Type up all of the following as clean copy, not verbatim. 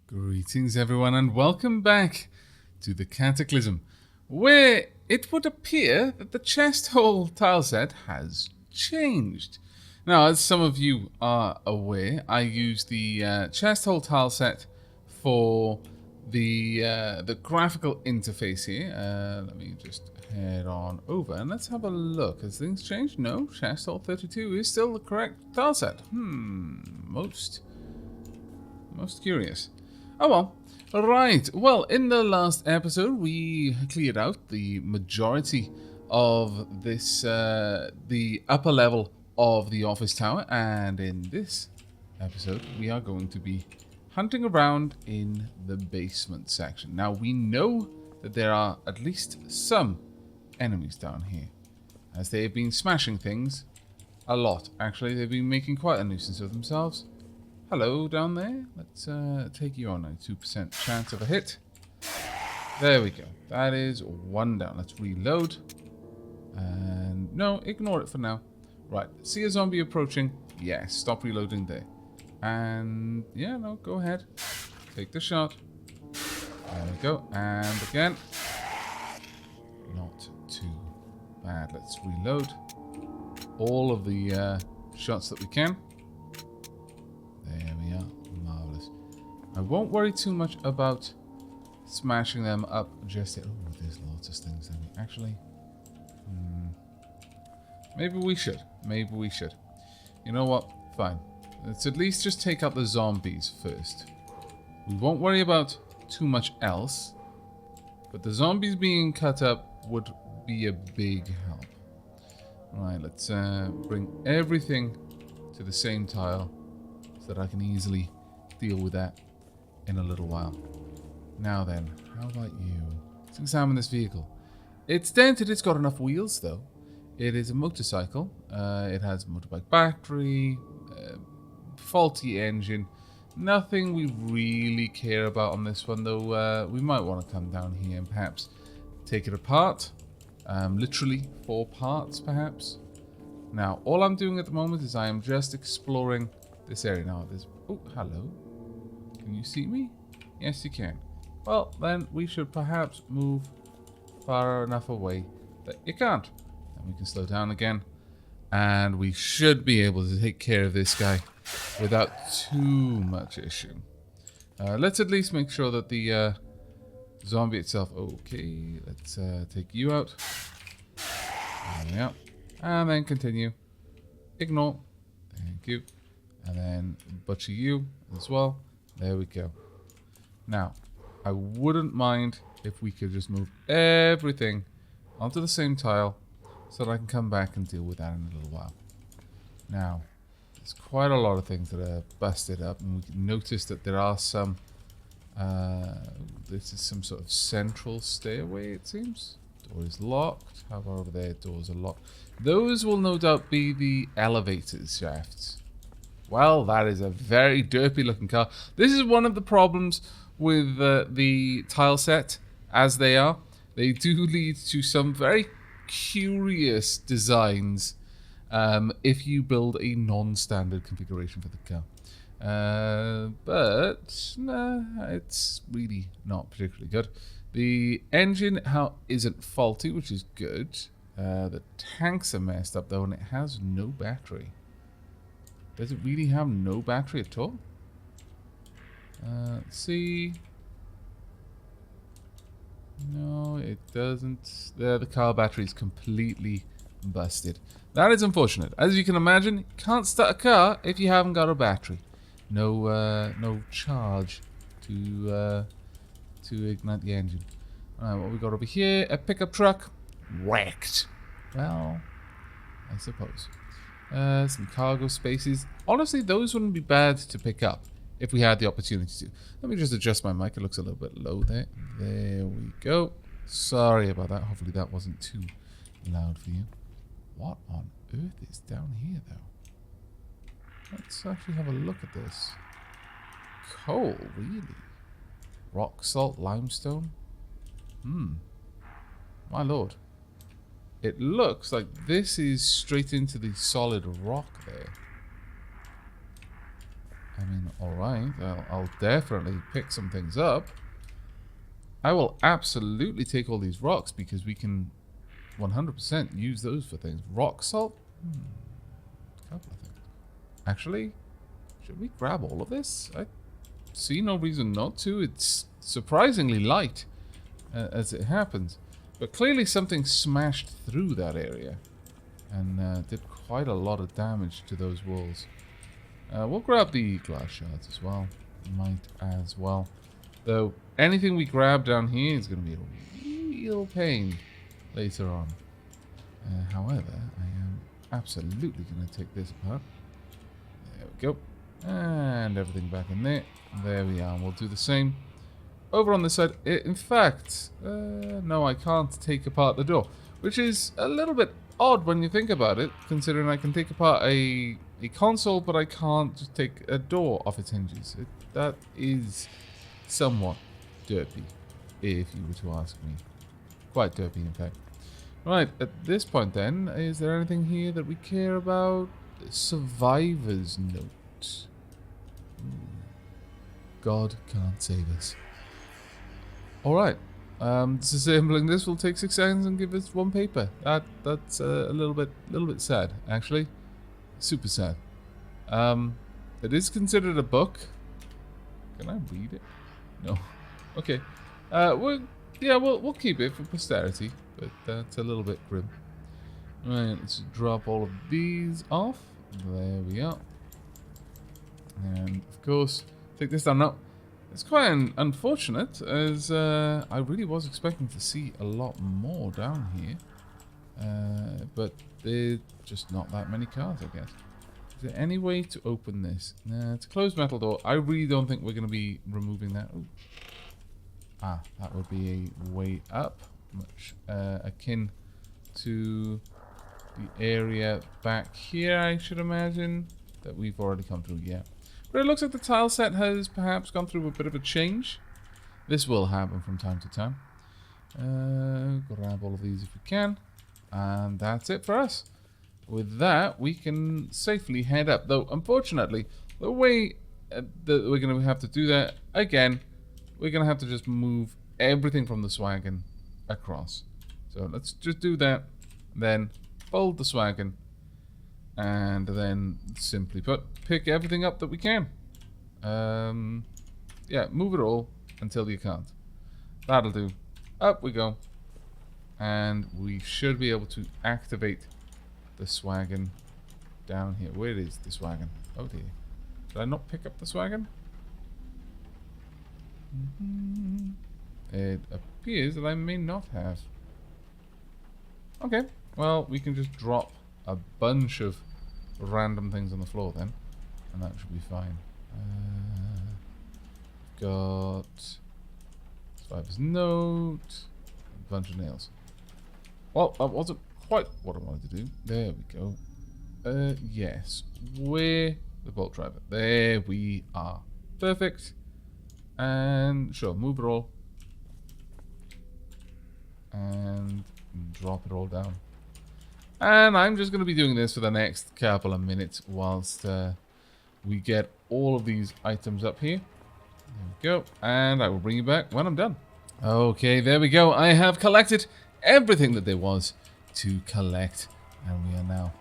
Greetings everyone and welcome back to the Cataclysm, where it would appear that the chest hole tileset has changed. Now, as some of you are aware, I use the chest hole tileset for the graphical interface here. Let me just head on over and let's have a look. Has things changed? No, chest hole 32 is still the correct tileset. Most curious. Oh well. Right. Well, in the last episode, we cleared out the majority of this, the upper level of the office tower, and in this episode, we are going to be hunting around in the basement section. Now, we know that there are at least some enemies down here, as they have been smashing things a lot. Actually, they've been making quite a nuisance of themselves. Hello down there. Let's take you on. A 2% chance of a hit. There we go. That is one down. Let's reload. And no, ignore it for now. Right. See a zombie approaching. Yes. Stop reloading there. And yeah, no, go ahead. Take the shot. There we go. And again. Not too bad. Let's reload all of the shots that we can. There we are. Marvelous. I won't worry too much about smashing them up just yet. Oh, there's lots of things there. Actually, maybe we should. Maybe we should. You know what? Fine. Let's at least just take out the zombies first. We won't worry about too much else. But the zombies being cut up would be a big help. Right, let's bring everything to the same tile, that I can easily deal with that in a little while. Now then, how about you? Let's examine this vehicle. It's dented, it's got enough wheels though. It is a motorcycle. It has a motorbike battery, faulty engine. Nothing we really care about on this one though. We might want to come down here and perhaps take it apart. Literally 4 parts perhaps. Now, all I'm doing at the moment is I am just exploring this area. Now there's... Oh, hello. Can you see me? Yes, you can. Well, then we should perhaps move far enough away that you can't. And we can slow down again. And we should be able to take care of this guy without too much issue. Let's at least make sure that the zombie itself... Okay, let's take you out. There we are. And then continue. Ignore. Thank you. And then butcher you as well. There we go. Now, I wouldn't mind if we could just move everything onto the same tile so that I can come back and deal with that in a little while. Now, there's quite a lot of things that are busted up, and we can notice that there are some... this is some sort of central stairway, it seems. Door is locked. How about over there? Doors are locked. Those will no doubt be the elevator shafts. Well, that is a very derpy looking car. This is one of the problems with the tile set as they are. They do lead to some very curious designs if you build a non-standard configuration for the car. But nah, it's really not particularly good. The engine isn't faulty, which is good. The tanks are messed up though, and it has no battery. Does it really have no battery at all? Let's see. No, it doesn't. The car battery is completely busted. That is unfortunate. As you can imagine, you can't start a car if you haven't got a battery. No charge to ignite the engine. Alright, what we got over here? A pickup truck. Wrecked. Well, I suppose. Some cargo spaces. Honestly, those wouldn't be bad to pick up if we had the opportunity to. Let me just adjust my mic. It looks a little bit low there. There we go. Sorry about that. Hopefully that wasn't too loud for you. What on earth is down here, though? Let's actually have a look at this. Coal, really? Rock salt, limestone? My lord. It looks like this is straight into the solid rock there. I mean, alright. I'll definitely pick some things up. I will absolutely take all these rocks because we can 100% use those for things. Rock salt? A couple of things. Actually, should we grab all of this? I see no reason not to. It's surprisingly light as it happens. But clearly something smashed through that area and did quite a lot of damage to those walls. We'll grab the glass shards as well. Might as well. Though anything we grab down here is going to be a real pain later on. However, I am absolutely going to take this apart. There we go. And everything back in there. There we are. We'll do the same over on this side. In fact, no, I can't take apart the door, which is a little bit odd when you think about it, considering I can take apart a console, but I can't just take a door off its hinges. That is somewhat derpy, if you were to ask me. Quite derpy, in fact. Right, at this point then, is there anything here that we care about? Survivor's note. God can't save us. Alright, disassembling this will take 6 seconds and give us 1 paper. That's a little bit sad, actually. Super sad. It is considered a book. Can I read it? No. Okay. We'll keep it for posterity, but that's a little bit grim. Right, let's drop all of these off. There we are. And of course, take this down now. It's quite unfortunate, as I really was expecting to see a lot more down here. But there's just not that many cars, I guess. Is there any way to open this? Nah, it's a closed metal door. I really don't think we're going to be removing that. Ooh. Ah, that would be a way up, much akin to the area back here, I should imagine, that we've already come through, yeah. But it looks like the tile set has perhaps gone through a bit of a change. This will happen from time to time. Grab all of these if we can. And that's it for us. With that, we can safely head up. Though, unfortunately, the way that we're going to have to do that, again, we're going to have to just move everything from the swagon across. So let's just do that. Then fold the swagon. And then, simply put, pick everything up that we can. Yeah, move it all until you can't. That'll do. Up we go. And we should be able to activate the swagon down here. Where is the swagon? Oh dear. Did I not pick up the swagon? It appears that I may not have. Okay. Well, we can just drop a bunch of random things on the floor then, and that should be fine. Got survivor's note, a bunch of nails. Well, that wasn't quite what I wanted to do. There we go. Yes, where the bolt driver? There we are. Perfect. And sure, move it all, and drop it all down. And I'm just going to be doing this for the next couple of minutes whilst we get all of these items up here. There we go. And I will bring you back when I'm done. Okay, there we go. I have collected everything that there was to collect. And we are now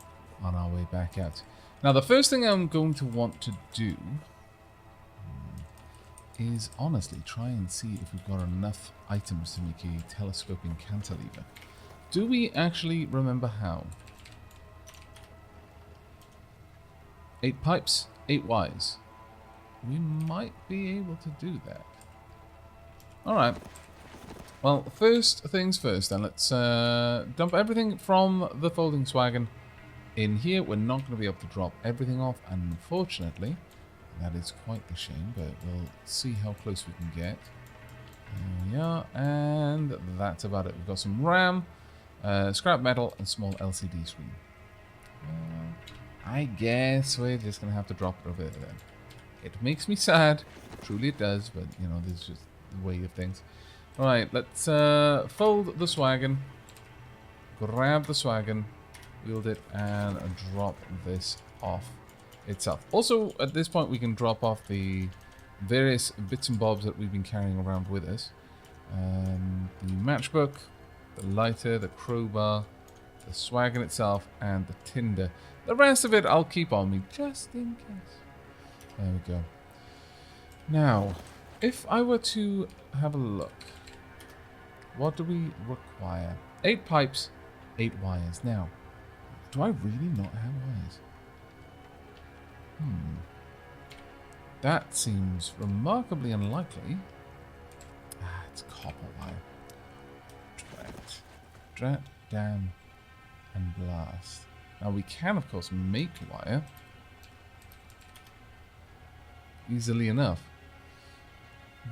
on our way back out. Now, the first thing I'm going to want to do is honestly try and see if we've got enough items to make a telescoping cantilever. Do we actually remember how? 8 pipes, 8 wires. We might be able to do that. Alright. Well, first things first then. Let's dump everything from the folding swagon in here. We're not going to be able to drop everything off, unfortunately. That is quite the shame, but we'll see how close we can get. There we are. And that's about it. We've got some RAM. Scrap metal and small LCD screen. I guess we're just going to have to drop it over there then. It makes me sad. Truly it does, but you know, this is just the way of things. Alright, let's fold the swagon. Grab the swagon. Wield it and drop this off itself. Also, at this point, we can drop off the various bits and bobs that we've been carrying around with us. The matchbook, the lighter, the crowbar, the swagon itself, and the tinder. The rest of it I'll keep on me, just in case. There we go. Now, if I were to have a look, what do we require? 8 pipes, 8 wires. Now, do I really not have wires? That seems remarkably unlikely. Ah, it's copper wire. Drat, damn, and blast. Now we can, of course, make wire. Easily enough.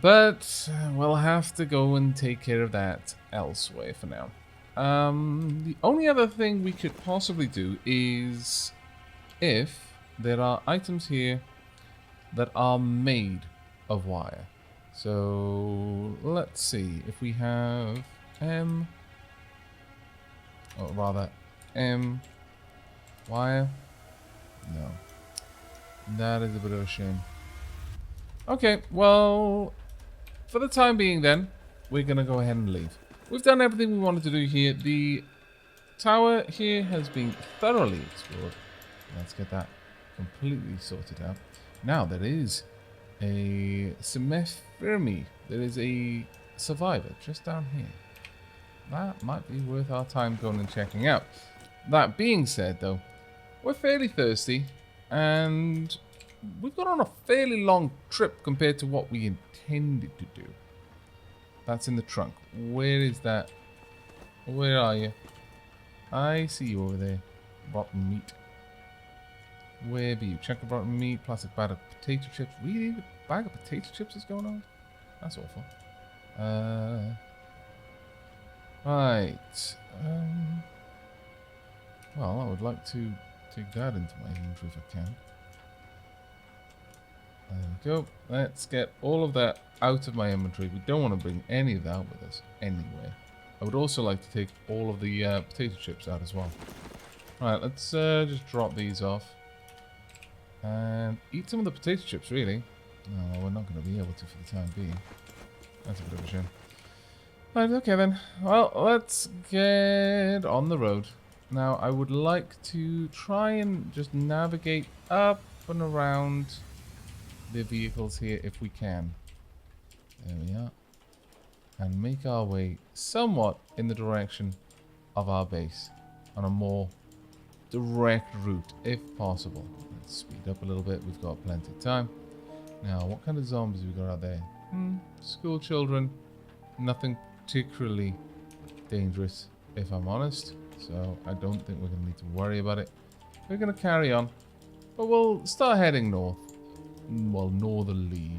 But we'll have to go and take care of that elsewhere for now. The only other thing we could possibly do is if there are items here that are made of wire. So let's see if we have M, or rather M wire. No, that is a bit of a shame. Okay, well, for the time being then, we're going to go ahead and leave. We've done everything we wanted to do here. The tower here has been thoroughly explored. Let's get that completely sorted out. Now, there is a Semefirmi. There is a survivor just down here. That might be worth our time going and checking out. That being said, though, we're fairly thirsty, and we've gone on a fairly long trip compared to what we intended to do. That's in the trunk. Where is that? Where are you? I see you over there. Rotten meat. Where be you? Chunk of rotten meat, plastic bag of potato chips. Really? The bag of potato chips is going on? That's awful. Right. Well, I would like to take that into my inventory if I can. There we go. Let's get all of that out of my inventory. We don't want to bring any of that with us anywhere. I would also like to take all of the potato chips out as well. Right, let's just drop these off. And eat some of the potato chips, really. No, we're not going to be able to for the time being. That's a bit of a shame. Right, okay then. Well, let's get on the road. Now, I would like to try and just navigate up and around the vehicles here if we can. There we are. And make our way somewhat in the direction of our base on a more direct route if possible. Let's speed up a little bit. We've got plenty of time. Now, what kind of zombies we got out there? School children. Nothing particularly dangerous, if I'm honest. So I don't think we're going to need to worry about it. We're going to carry on. But we'll start heading north. Well, northerly.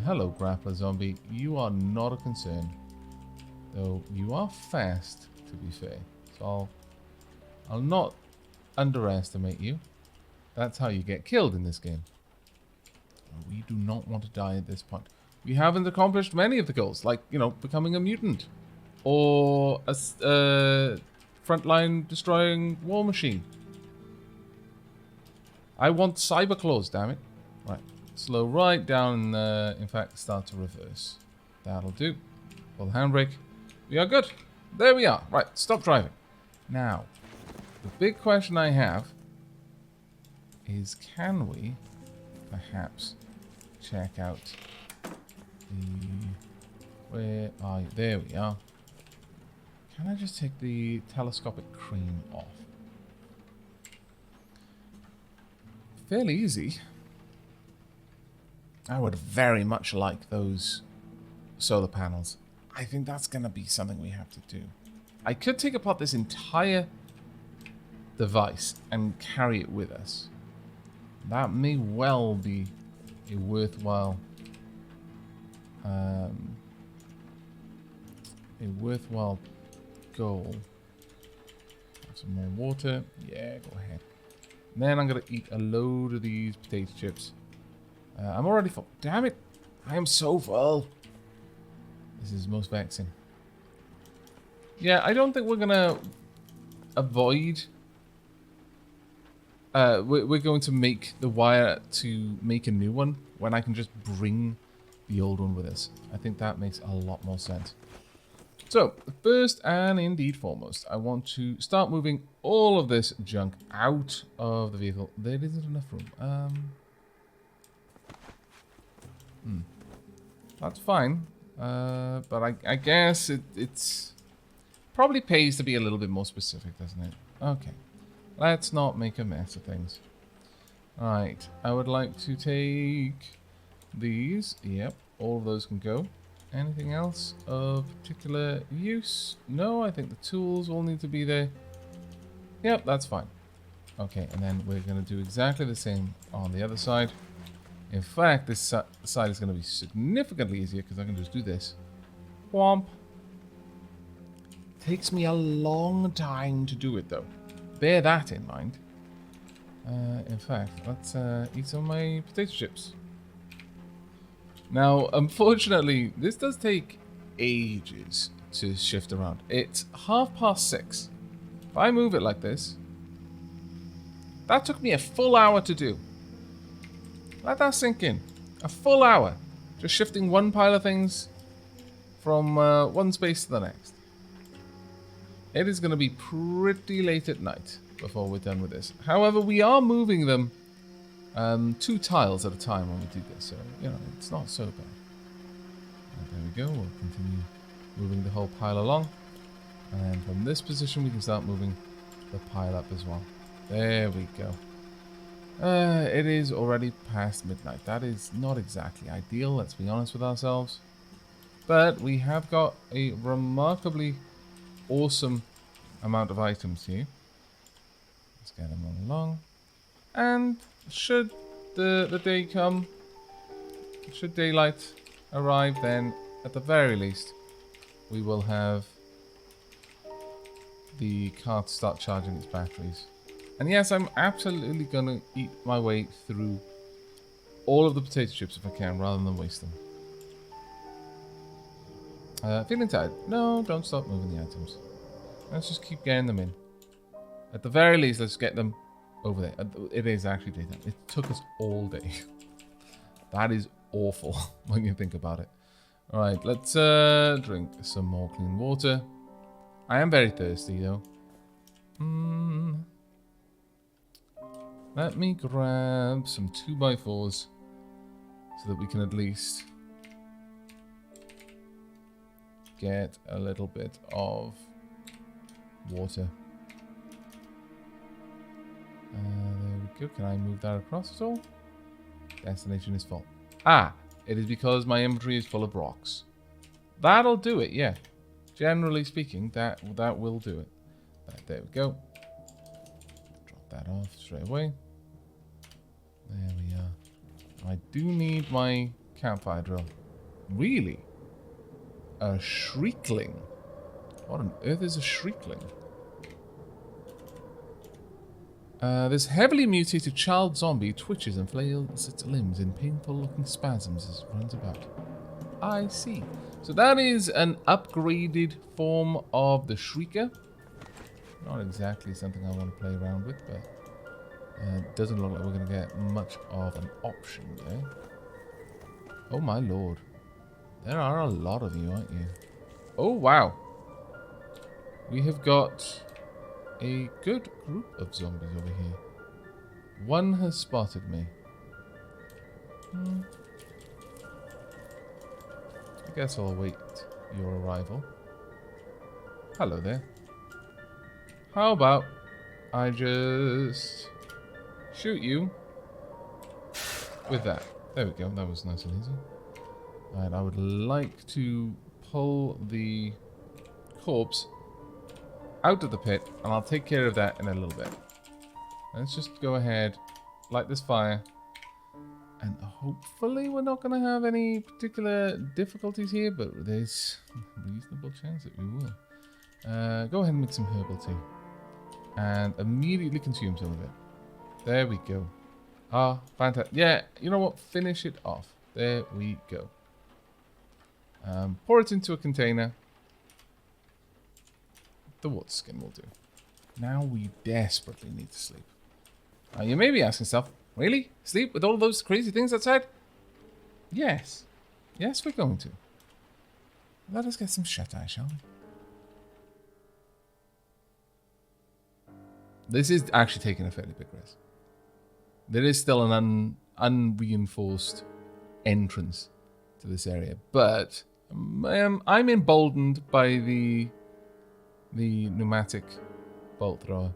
Hello, grappler zombie. You are not a concern. Though you are fast, to be fair. So I'll not underestimate you. That's how you get killed in this game. We do not want to die at this point. We haven't accomplished many of the goals, like, you know, becoming a mutant. Or a frontline destroying war machine. I want cyber claws, damn it. Right. Slow right down, in fact, start to reverse. That'll do. Pull the handbrake. We are good. There we are. Right, stop driving. Now, the big question I have is, can we perhaps check out the... Where are you? There we are. Can I just take the telescopic crane off? Fairly easy. I would very much like those solar panels. I think that's going to be something we have to do. I could take apart this entire device and carry it with us. That may well be a worthwhile goal. Have some more water. Yeah, go ahead. And then I'm going to eat a load of these potato chips. I'm already full. Damn it. I am so full. This is most vexing. Yeah, I don't think we're going to avoid we're going to make the wire to make a new one when I can just bring the old one with us. I think that makes a lot more sense. So, first and indeed foremost, I want to start moving all of this junk out of the vehicle. There isn't enough room. That's fine. But I guess it's probably pays to be a little bit more specific, doesn't it? Okay. Let's not make a mess of things. Right. I would like to take these. Yep. All of those can go. Anything else of particular use? No, I think the tools all need to be there. Yep, that's fine. Okay, and then we're going to do exactly the same on the other side. In fact, this side is going to be significantly easier because I can just do this. Whomp. Takes me a long time to do it, though. Bear that in mind. In fact, let's eat some of my potato chips. Now, unfortunately, this does take ages to shift around. It's 6:30. If I move it like this, that took me a full hour to do. Let that sink in. A full hour. Just shifting one pile of things from one space to the next. It is going to be pretty late at night before we're done with this. However, we are moving them 2 tiles at a time when we do this, so, you know, it's not so bad. And there we go. We'll continue moving the whole pile along. And from this position, we can start moving the pile up as well. There we go. It is already past midnight. That is not exactly ideal, let's be honest with ourselves. But we have got a remarkably awesome amount of items here. Let's get them all along. And should the day come, should daylight arrive, then at the very least, we will have the car start charging its batteries. And yes, I'm absolutely going to eat my way through all of the potato chips if I can, rather than waste them. Feeling tired? No, don't stop moving the items. Let's just keep getting them in. At the very least, let's get them over there. It is actually daytime. It took us all day. That is awful when you think about it. Alright, let's drink some more clean water. I am very thirsty, though. Let me grab some 2x4s so that we can at least get a little bit of water. There we go. Can I move that across at all? Destination is full. Ah, it is because my inventory is full of rocks. That'll do it, yeah. Generally speaking, that will do it. Right, there we go. Drop that off straight away. There we are. I do need my campfire drill. Really? A shriekling? What on earth is a shriekling? This heavily mutated child zombie twitches and flails its limbs in painful-looking spasms as it runs about. I see. So that is an upgraded form of the Shrieker. Not exactly something I want to play around with, but it doesn't look like we're going to get much of an option there. Oh my lord. There are a lot of you, aren't you? Oh wow. We have got a good group of zombies over here. One has spotted me. I guess I'll await your arrival. Hello there. How about I just shoot you with that? There we go. That was nice and easy. Alright, I would like to pull the corpse out of the pit, and I'll take care of that in a little bit. Let's just go ahead, light this fire, and hopefully we're not going to have any particular difficulties here, but there's a reasonable chance that we will. Go ahead and make some herbal tea, and immediately consume some of it. There we go. Ah, fantastic. Yeah, you know what? Finish it off. There we go. Pour it into a container. The water skin will do. Now we desperately need to sleep. You may be asking yourself, really? Sleep with all those crazy things outside? Yes. Yes, we're going to. Let us get some shut-eye, shall we? This is actually taking a fairly big risk. There is still an unreinforced entrance to this area, but I'm emboldened by the pneumatic bolt thrower.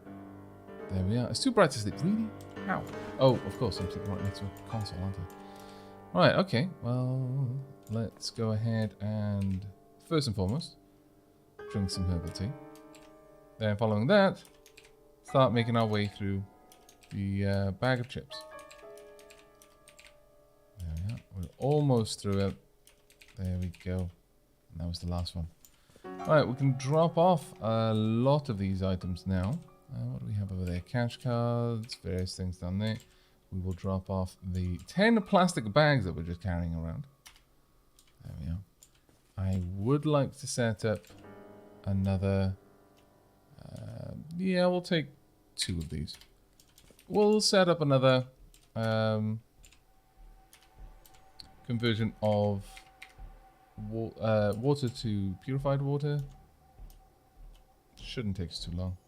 There we are. It's too bright to sleep. Really? How? Oh, of course, I'm sleeping right next to a console, aren't I? Right, okay. Well, let's go ahead and, first and foremost, drink some herbal tea. Then following that, start making our way through the bag of chips. There we are. We're almost through it. There we go. And that was the last one. Alright, we can drop off a lot of these items now. What do we have over there? Cash cards, various things down there. We will drop off the 10 plastic bags that we're just carrying around. There we are. I would like to set up another... yeah, we'll take 2 of these. We'll set up another conversion of water to purified water. Shouldn't take us too long.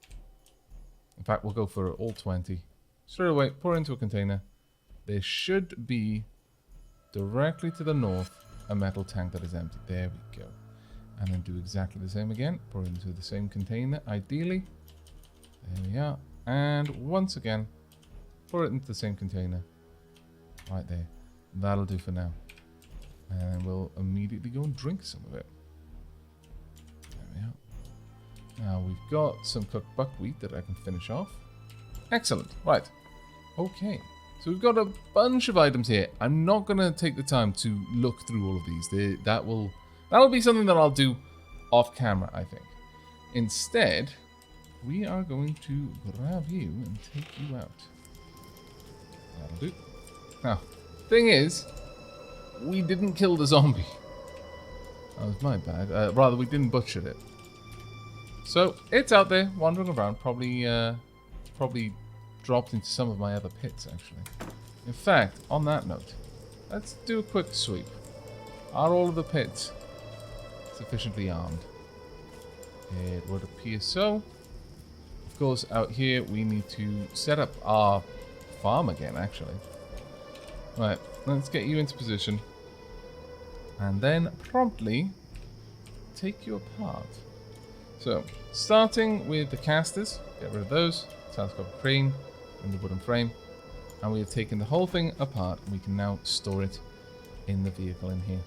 In fact, we'll go for all 20. Straight away, pour into a container. There should be, directly to the north, a metal tank that is empty. There we go. And then do exactly the same again. Pour into the same container, ideally. There we are. And once again, pour it into the same container. Right there. That'll do for now. And we'll immediately go and drink some of it. There we are. Now we've got some cooked buckwheat that I can finish off. Excellent. Right. Okay. So we've got a bunch of items here. I'm not going to take the time to look through all of these. That'll be something that I'll do off camera, I think. Instead, we are going to grab you and take you out. That'll do. Now, thing is, we didn't kill the zombie. That was my bad. Rather, we didn't butcher it. So, it's out there, wandering around. Probably dropped into some of my other pits, actually. In fact, on that note, let's do a quick sweep. Are all of the pits sufficiently armed? It would appear so. Of course, out here, we need to set up our farm again, actually. Right, let's get you into position. And then promptly take you apart. So, starting with the casters, get rid of those, telescopic crane, and the wooden frame. And we have taken the whole thing apart, and we can now store it in the vehicle in here.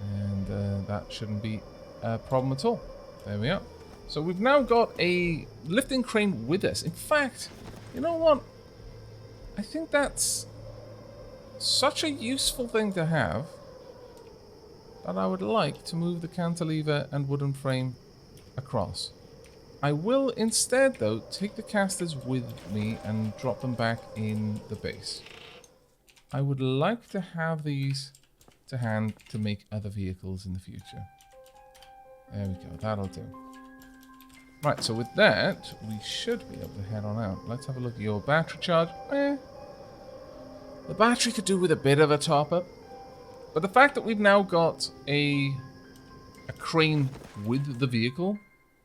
And that shouldn't be a problem at all. There we are. So we've now got a lifting crane with us. In fact, you know what? I think that's such a useful thing to have that I would like to move the cantilever and wooden frame across. I will instead, though, take the casters with me and drop them back in the base. I would like to have these to hand to make other vehicles in the future. There we go, that'll do. Right, so with that, we should be able to head on out. Let's have a look at your battery charge. The battery could do with a bit of a top-up. But the fact that we've now got a crane with the vehicle,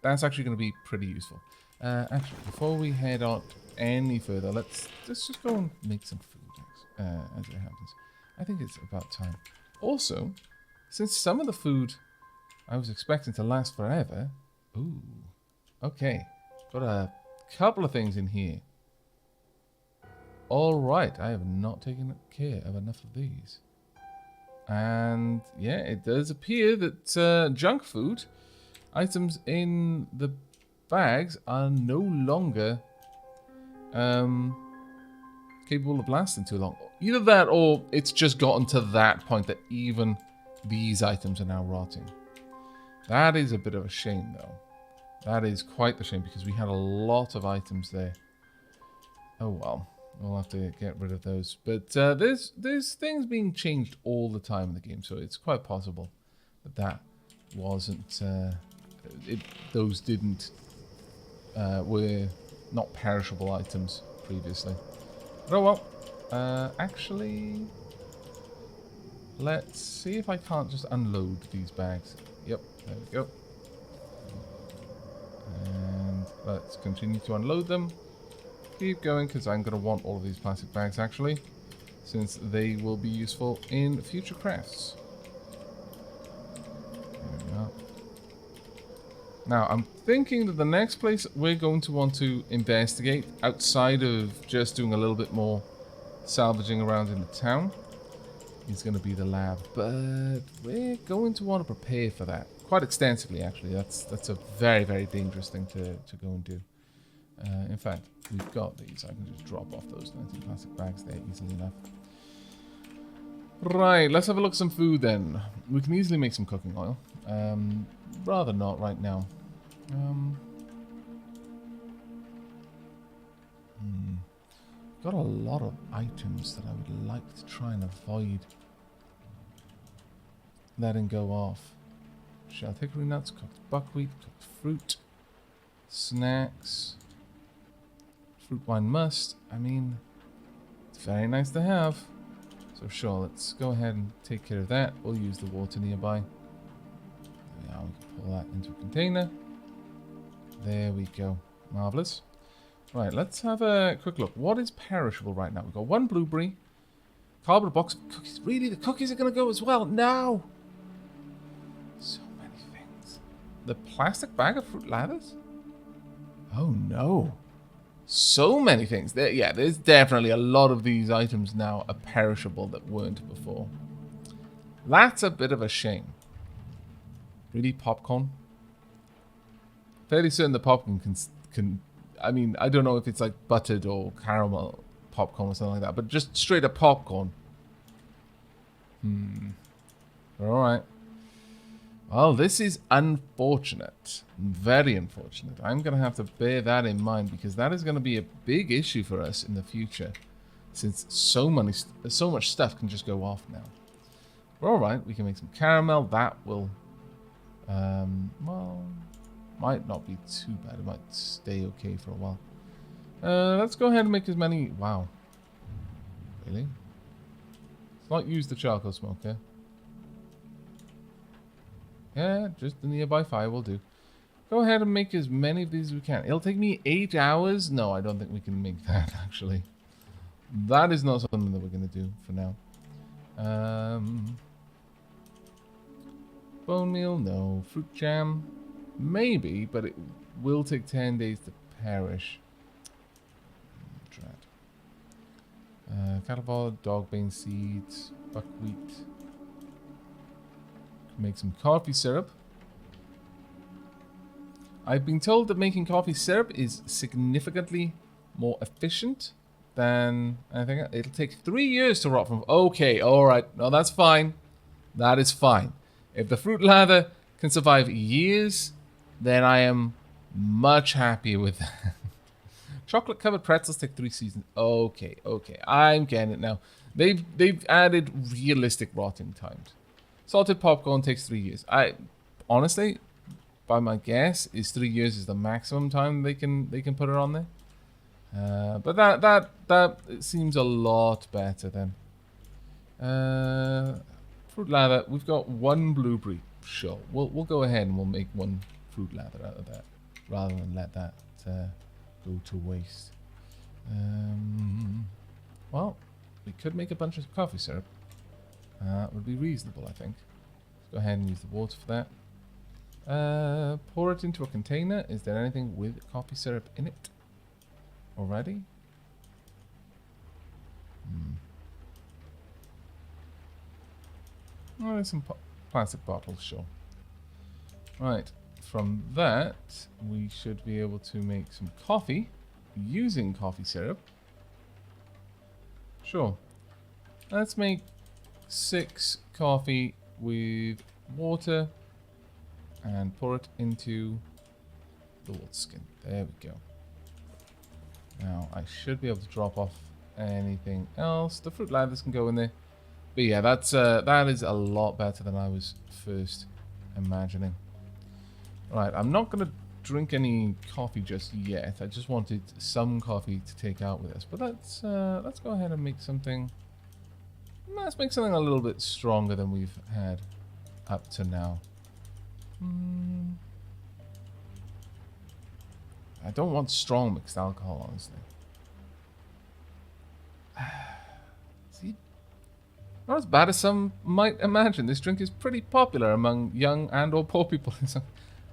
that's actually going to be pretty useful. Actually, before we head on any further, let's just go and make some food, as it happens. I think it's about time. Also, since some of the food I was expecting to last forever... Ooh, okay. Got a couple of things in here. Alright, I have not taken care of enough of these. And yeah, it does appear that junk food items in the bags are no longer capable of lasting too long. Either that or it's just gotten to that point that even these items are now rotting. That is a bit of a shame, though. That is quite the shame because we had a lot of items there. Oh well. We'll have to get rid of those. But there's things being changed all the time in the game, so it's quite possible that wasn't... those were not perishable items previously. Oh well. Actually, let's see if I can't just unload these bags. Yep, there we go. And let's continue to unload them. Keep going, because I'm going to want all of these plastic bags, actually, since they will be useful in future crafts. There we go. Now, I'm thinking that the next place we're going to want to investigate, outside of just doing a little bit more salvaging around in the town, is going to be the lab. But we're going to want to prepare for that quite extensively, actually. That's a very, very dangerous thing to go and do. In fact, we've got these. I can just drop off those 19 plastic bags there easily enough. Right, let's have a look at some food then. We can easily make some cooking oil. Rather not right now. Got a lot of items that I would like to try and avoid letting go off. Shelled hickory nuts, cooked buckwheat, cooked fruit, snacks, fruit wine must. I mean, it's very nice to have. So sure, let's go ahead and take care of that. We'll use the water nearby. Now we can pull that into a container. There we go. Marvellous. Right, let's have a quick look. What is perishable right now? We've got one blueberry. Cardboard box of cookies. Really? The cookies are going to go as well? No! So many things. The plastic bag of fruit lathers? Oh no. So many things. Yeah, there's definitely a lot of these items now are perishable that weren't before. That's a bit of a shame. Really, popcorn? Fairly certain the popcorn can... I mean, I don't know if it's like buttered or caramel popcorn or something like that, but just straight up popcorn. Alright. Well, this is unfortunate. Very unfortunate. I'm going to have to bear that in mind, because that is going to be a big issue for us in the future, since so much stuff can just go off now. Alright, we can make some caramel. That will, well, might not be too bad. It might stay okay for a while. Let's go ahead and make as many... Wow. Really? Let's not use the charcoal smoker. Yeah, just the nearby fire will do. Go ahead and make as many of these as we can. It'll take me 8 hours. No, I don't think we can make that, actually. That is not something that we're going to do for now. Bone meal, no. Fruit jam, maybe, but it will take 10 days to perish. Dread. Cattle fodder, dog bane seeds, buckwheat. Make some coffee syrup. I've been told that making coffee syrup is significantly more efficient than anything else. It'll take 3 years to rot from... Okay, alright. No, that's fine. That is fine. If the fruit lather can survive years, then I am much happier with that. Chocolate covered pretzels take 3 seasons. Okay, okay. I'm getting it now. They've added realistic rotting times. Salted popcorn takes 3 years. Honestly, by my guess, is 3 years is the maximum time they can put it on there. But that seems a lot better then. Fruit lather. We've got 1 blueberry. Sure, we'll go ahead and we'll make 1 fruit lather out of that, rather than let that go to waste. Well, we could make a bunch of coffee syrup. Would be reasonable, I think. Let's go ahead and use the water for that. Pour it into a container. Is there anything with coffee syrup in it already? Oh, there's some plastic bottles, sure. Right, from that, we should be able to make some coffee using coffee syrup. Sure. Let's make 6 coffee with water and pour it into the water skin. There we go. Now I should be able to drop off anything else. The fruit lathers can go in there. But yeah, that is a lot better than I was first imagining. Right, I'm not going to drink any coffee just yet. I just wanted some coffee to take out with us. But let's go ahead and make something. Let's make something a little bit stronger than we've had up to now. I don't want strong mixed alcohol, honestly. See, not as bad as some might imagine. This drink is pretty popular among young and/or poor people.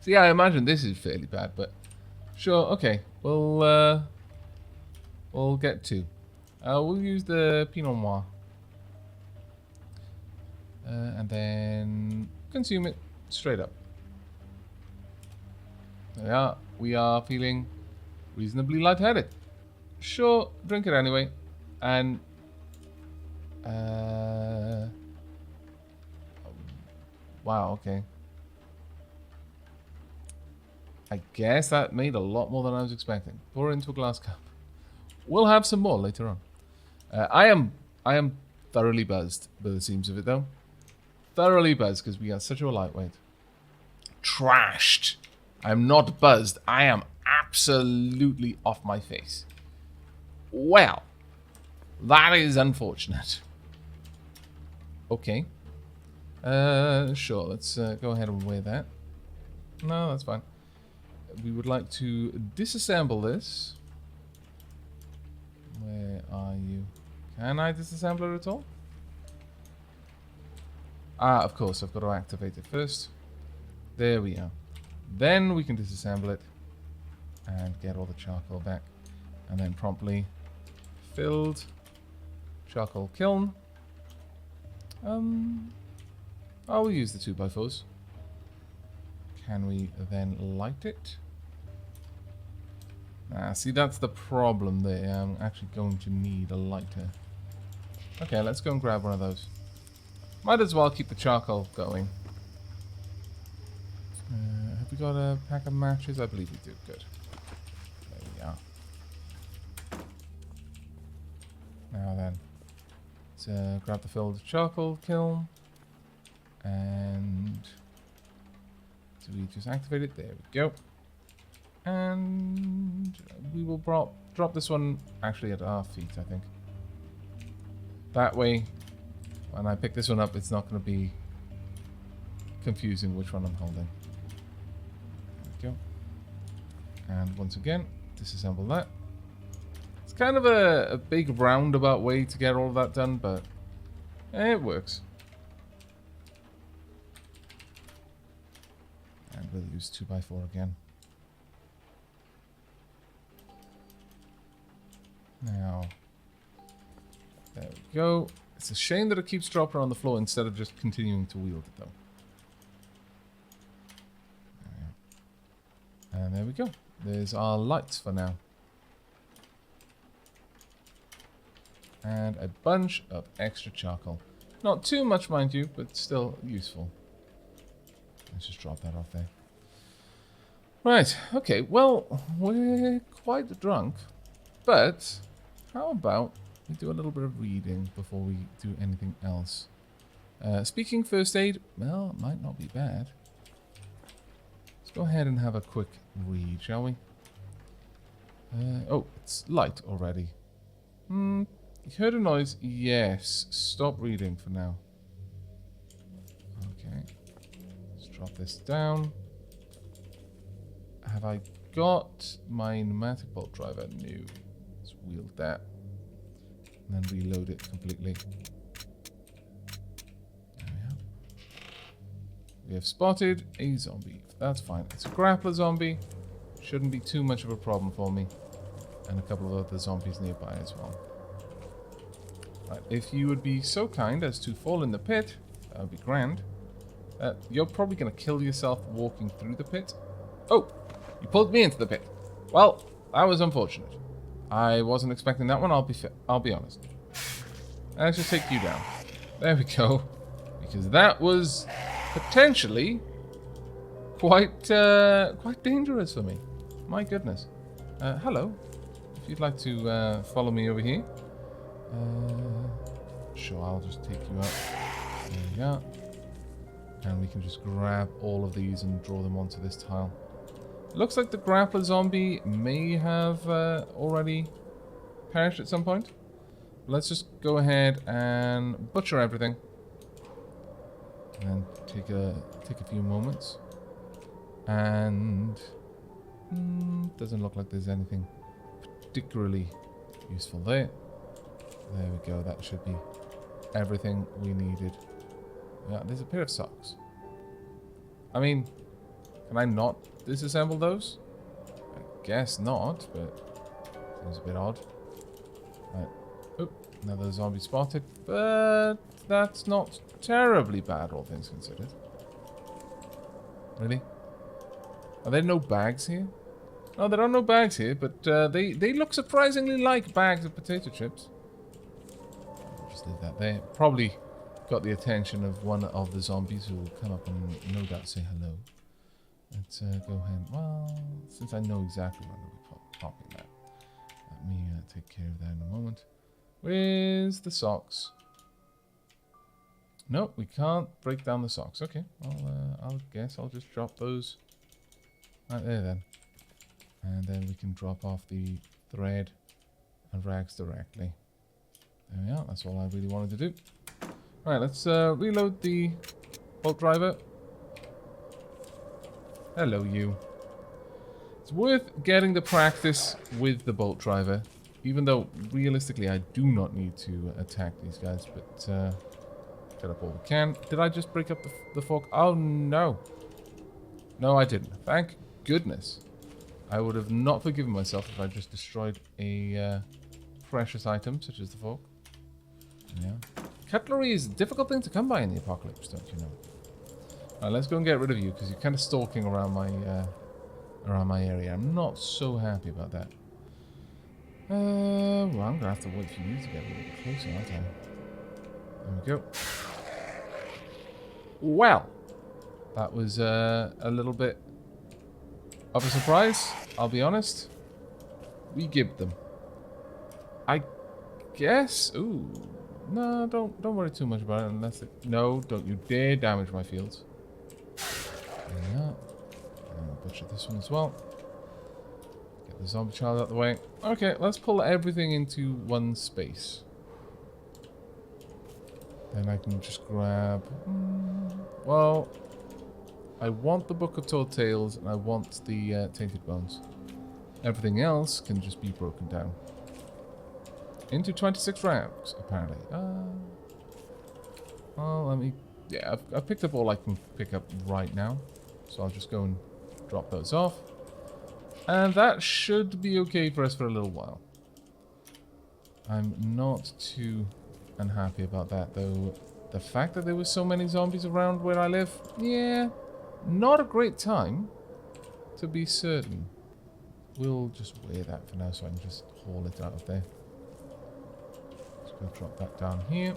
See, I imagine this is fairly bad, but sure, okay. We'll get to. We'll use the Pinot Noir. And then consume it straight up. There we are. We are feeling reasonably lightheaded. Sure, drink it anyway. And wow, okay. I guess that made a lot more than I was expecting. Pour it into a glass cup. We'll have some more later on. I am thoroughly buzzed by the seams of it, though. Thoroughly buzzed because we are such a lightweight. Trashed. I'm not buzzed. I am absolutely off my face. Well, that is unfortunate. Okay. Sure, let's go ahead and weigh that. No, that's fine. We would like to disassemble this. Where are you? Can I disassemble it at all? Ah, of course, I've got to activate it first. There we are. Then we can disassemble it and get all the charcoal back. And then promptly filled charcoal kiln. I will use the 2x4s. Can we then light it? See, that's the problem there. I'm actually going to need a lighter. Okay, let's go and grab one of those. Might as well keep the charcoal going. Have we got a pack of matches? I believe we do. Good. There we are. Now then, let's grab the filled charcoal kiln. And do we just activate it? There we go. And we will drop this one actually at our feet, I think. That way, when I pick this one up, it's not going to be confusing which one I'm holding. There we go. And once again, disassemble that. It's kind of a big roundabout way to get all of that done, but it works. And we'll use 2x4 again. Now, there we go. It's a shame that it keeps dropping on the floor instead of just continuing to wield it, though. And there we go. There's our lights for now. And a bunch of extra charcoal. Not too much, mind you, but still useful. Let's just drop that off there. Right, okay, well, we're quite drunk, but how about we do a little bit of reading before we do anything else? Speaking first aid, well, it might not be bad. Let's go ahead and have a quick read, shall we? Oh, it's light already. You heard a noise? Yes. Stop reading for now. Okay. Let's drop this down. Have I got my pneumatic bolt driver? No. Let's wield that. And then reload it completely. There we are. We have spotted a zombie. That's fine. It's a grappler zombie. Shouldn't be too much of a problem for me. And a couple of other zombies nearby as well. Right, if you would be so kind as to fall in the pit, that would be grand. You're probably going to kill yourself walking through the pit. Oh, you pulled me into the pit. Well, that was unfortunate. I wasn't expecting that one, I'll be honest. Let's just take you down. There we go. Because that was potentially quite dangerous for me. My goodness. Hello. If you'd like to follow me over here. Sure, I'll just take you out. There we go. And we can just grab all of these and draw them onto this tile. Looks like the grappler zombie may have already perished at some point. Let's just go ahead and butcher everything. And take a few moments. And doesn't look like there's anything particularly useful there. There we go. That should be everything we needed. Yeah, there's a pair of socks. I mean, can I not disassemble those? I guess not, but seems a bit odd. Right. Oh, another zombie spotted, but that's not terribly bad, all things considered. Really? Are there no bags here? No, there are no bags here, but they look surprisingly like bags of potato chips. I'll just leave that there. Probably got the attention of one of the zombies who will come up and no doubt say hello. Let's go ahead. Well, since I know exactly when we'll be popping that, let me take care of that in a moment. Where's the socks? No, we can't break down the socks. Okay, well, I'll guess I'll just drop those right there then. And then we can drop off the thread and rags directly. There we are. That's all I really wanted to do. Alright, let's reload the bolt driver. Hello, you. It's worth getting the practice with the bolt driver. Even though, realistically, I do not need to attack these guys. But, get up all we can. Did I just break up the fork? Oh, no. No, I didn't. Thank goodness. I would have not forgiven myself if I just destroyed a precious item such as the fork. Yeah. Cutlery is a difficult thing to come by in the apocalypse, don't you know? Alright, let's go and get rid of you because you're kind of stalking around my area. I'm not so happy about that. Well, I'm gonna have to wait for you to get a little bit closer, aren't I? There we go. Well, that was a little bit of a surprise, I'll be honest. We gibbed them. I guess. Ooh, no, don't worry too much about it unless it. No, don't you dare damage my fields. There we are. And I'll butcher this one as well. Get the zombie child out of the way. Okay, let's pull everything into one space. Then I can just grab. Well, I want the Book of Tall Tales and I want the Tainted Bones. Everything else can just be broken down. Into 26 rounds, apparently. Well, let me... Yeah, I've picked up all I can pick up right now. So I'll just go and drop those off. And that should be okay for us for a little while. I'm not too unhappy about that, though. The fact that there were so many zombies around where I live, yeah... Not a great time, to be certain. We'll just wear that for now so I can just haul it out of there. Just go drop that down here.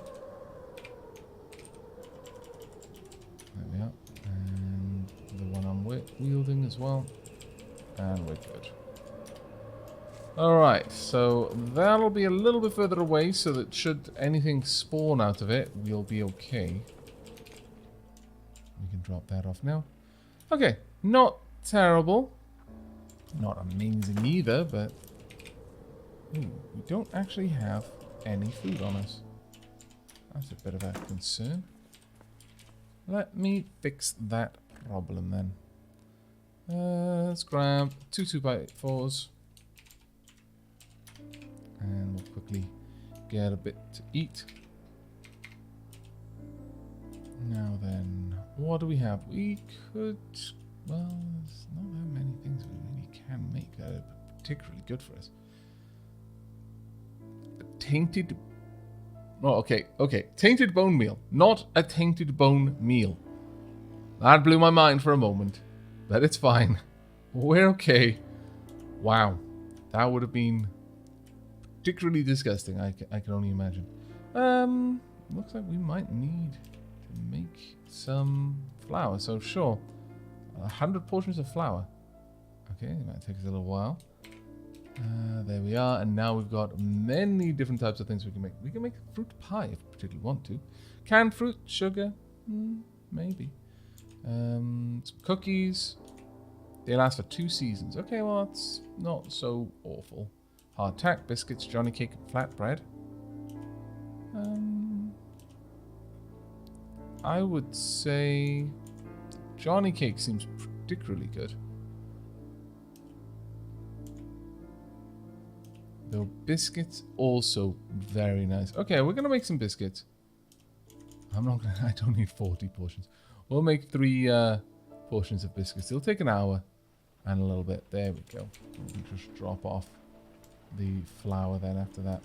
There we are. And the one I'm wielding as well. And we're good. Alright, so that'll be a little bit further away so that should anything spawn out of it, we'll be okay. We can drop that off now. Okay, not terrible. Not amazing either, but... Ooh, we don't actually have any food on us. That's a bit of a concern. Let me fix that problem then. Let's grab 2 2x4s. And we'll quickly get a bit to eat. Now then, what do we have? We could... Well, there's not that many things we really can make that are particularly good for us. A tainted... Oh, okay. Tainted bone meal. Not a tainted bone meal. That blew my mind for a moment. But it's fine. We're okay. Wow. That would have been particularly disgusting, I can only imagine. Looks like we might need to make some flour. So sure. 100 portions of flour. Okay, it might take us a little while. There we are, and now we've got many different types of things we can make. We can make fruit pie if we particularly want to. Canned fruit, sugar, maybe. Some cookies. They last for 2 seasons. Okay, well, that's not so awful. Hardtack, biscuits, Johnny cake, and flatbread. I would say Johnny cake seems particularly good. Though biscuits also very nice. Okay, we're gonna make some biscuits. I don't need 40 portions. We'll make 3 portions of biscuits. It'll take an hour and a little bit. There we go. We can just drop off the flour then after that.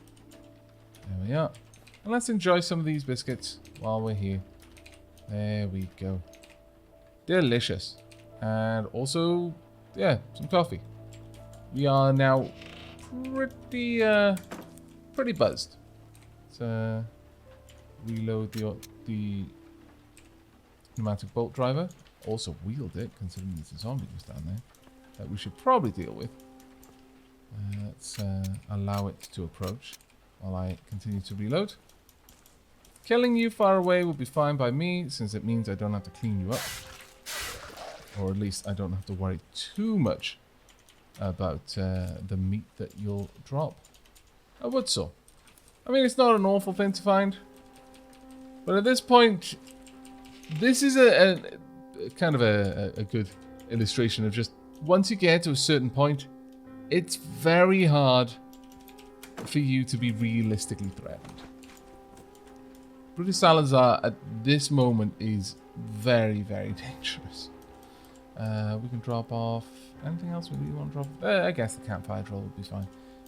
There we are. And let's enjoy some of these biscuits while we're here. There we go. Delicious. And also, yeah, some coffee. We are now pretty buzzed. Let's reload the pneumatic bolt driver. Also wheeled it, considering there's a zombie just down there that we should probably deal with. Let's allow it to approach while I continue to reload. Killing you far away will be fine by me, since it means I don't have to clean you up. Or at least I don't have to worry too much about the meat that you'll drop. I would so. I mean, it's not an awful thing to find. But at this point, this is a kind of a good illustration of just once you get to a certain point, it's very hard for you to be realistically threatened. Brutus Salazar at this moment is very, very dangerous. We can drop off anything else we really want to drop off? I guess the campfire drill would be fine.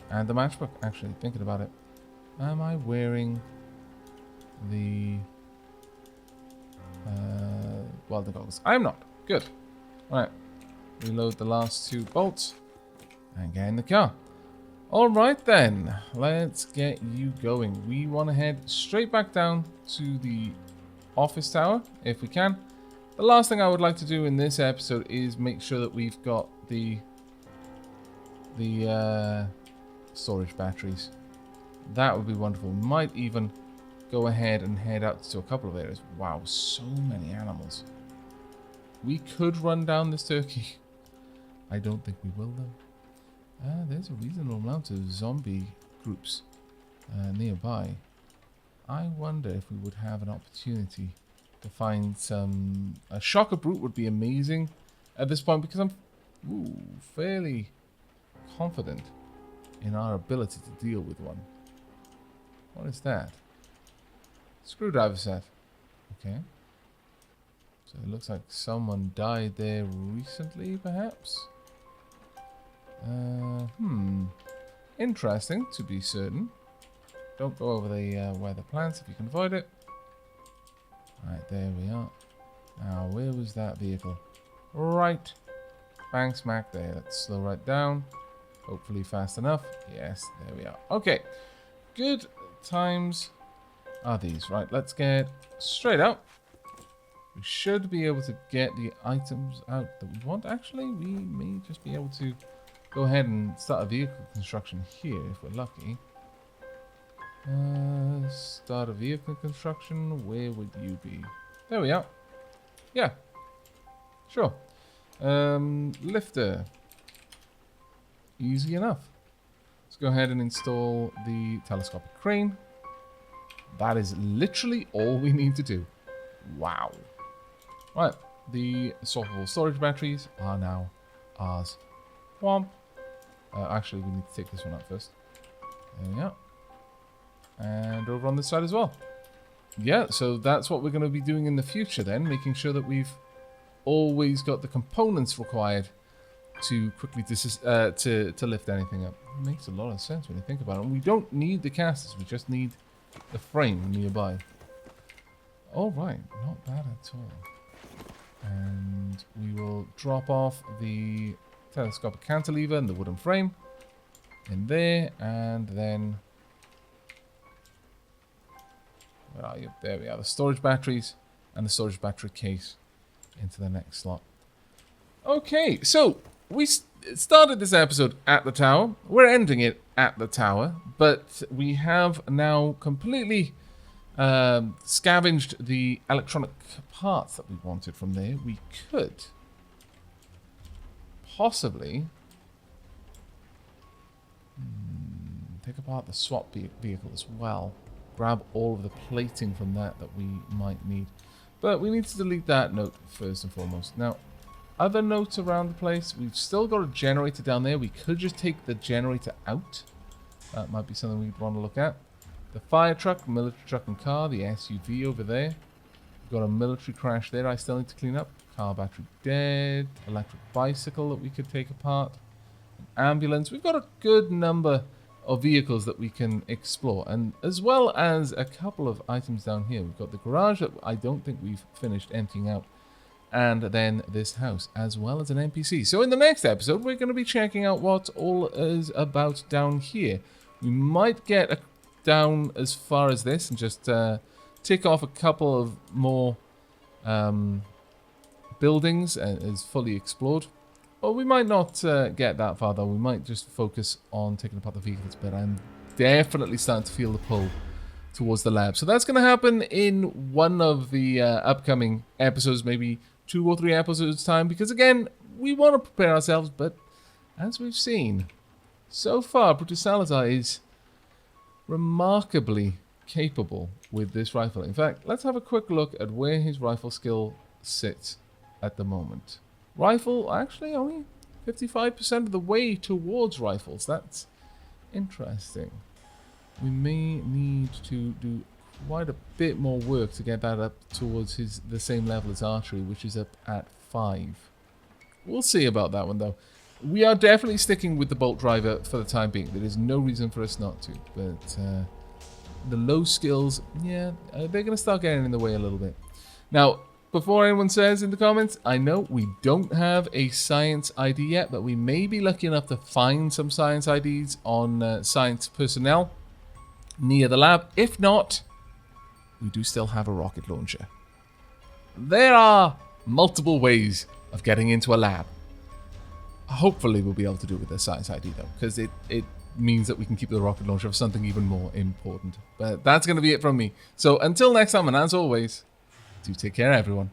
And the matchbook, actually, thinking about it. Am I wearing the welding goggles? I'm not. Good. Alright. Reload the last 2 bolts and get in the car. Alright then, let's get you going. We want to head straight back down to the office tower, if we can. The last thing I would like to do in this episode is make sure that we've got the storage batteries. That would be wonderful. We might even go ahead and head out to a couple of areas. Wow, so many animals. We could run down this turkey. I don't think we will though. There's a reasonable amount of zombie groups nearby. I wonder if we would have an opportunity to find some... A shocker brute would be amazing at this point, because I'm fairly confident in our ability to deal with one. What is that? Screwdriver set. Okay. So it looks like someone died there recently, perhaps? Interesting, to be certain. Don't go over the weather plants if you can avoid it. Right, there we are. Now, where was that vehicle? Right. Bang smack there. Let's slow right down. Hopefully fast enough. Yes, there we are. Okay. Good times are these. Right, let's get straight out. We should be able to get the items out that we want. Actually, we may just be able to go ahead and start a vehicle construction here if we're lucky. Start a vehicle construction. Where would you be? There we are. Yeah. Sure. Lifter. Easy enough. Let's go ahead and install the telescopic crane. That is literally all we need to do. Wow. Right. The swappable storage batteries are now ours. Womp. Actually, we need to take this one out first. There we are. And over on this side as well. Yeah, so that's what we're going to be doing in the future then. Making sure that we've always got the components required to quickly to lift anything up. It makes a lot of sense when you think about it. And we don't need the casters. We just need the frame nearby. Alright, not bad at all. And we will drop off the telescopic cantilever and the wooden frame in there, and then where are you? There we are. The storage batteries and the storage battery case into the next slot. Okay, so we started this episode at the tower. We're ending it at the tower, but we have now completely scavenged the electronic parts that we wanted from there. We could possibly take apart the swap vehicle as well. Grab all of the plating from that we might need. But we need to delete that note first and foremost. Now, other notes around the place. We've still got a generator down there. We could just take the generator out. That might be something we'd want to look at. The fire truck, military truck and car, the SUV over there. We've got a military crash there I still need to clean up. Car battery dead. Electric bicycle that we could take apart. An ambulance. We've got a good number of vehicles that we can explore. And as well as a couple of items down here. We've got the garage that I don't think we've finished emptying out. And then this house, as well as an NPC. So in the next episode, we're going to be checking out what all is about down here. We might get down as far as this and just tick off a couple of more buildings as fully explored. Or we might not get that far, though. We might just focus on taking apart the vehicles. But I'm definitely starting to feel the pull towards the lab. So that's going to happen in one of the upcoming episodes, maybe 2 or 3 episodes time. Because, again, we want to prepare ourselves. But as we've seen, so far, Brutus Salazar is remarkably capable with this rifle. In fact, let's have a quick look at where his rifle skill sits at the moment. Rifle, actually, only 55% of the way towards rifles. That's interesting. We may need to do quite a bit more work to get that up towards the same level as archery, which is up at 5. We'll see about that one, though. We are definitely sticking with the bolt driver for the time being. There is no reason for us not to. But the low skills, yeah, they're going to start getting in the way a little bit. Now, before anyone says in the comments, I know we don't have a science ID yet, but we may be lucky enough to find some science IDs on science personnel near the lab. If not, we do still have a rocket launcher. There are multiple ways of getting into a lab. Hopefully we'll be able to do it with the science ID, though, because it means that we can keep the rocket launcher for something even more important. But that's going to be it from me. So until next time, and as always, do take care, everyone.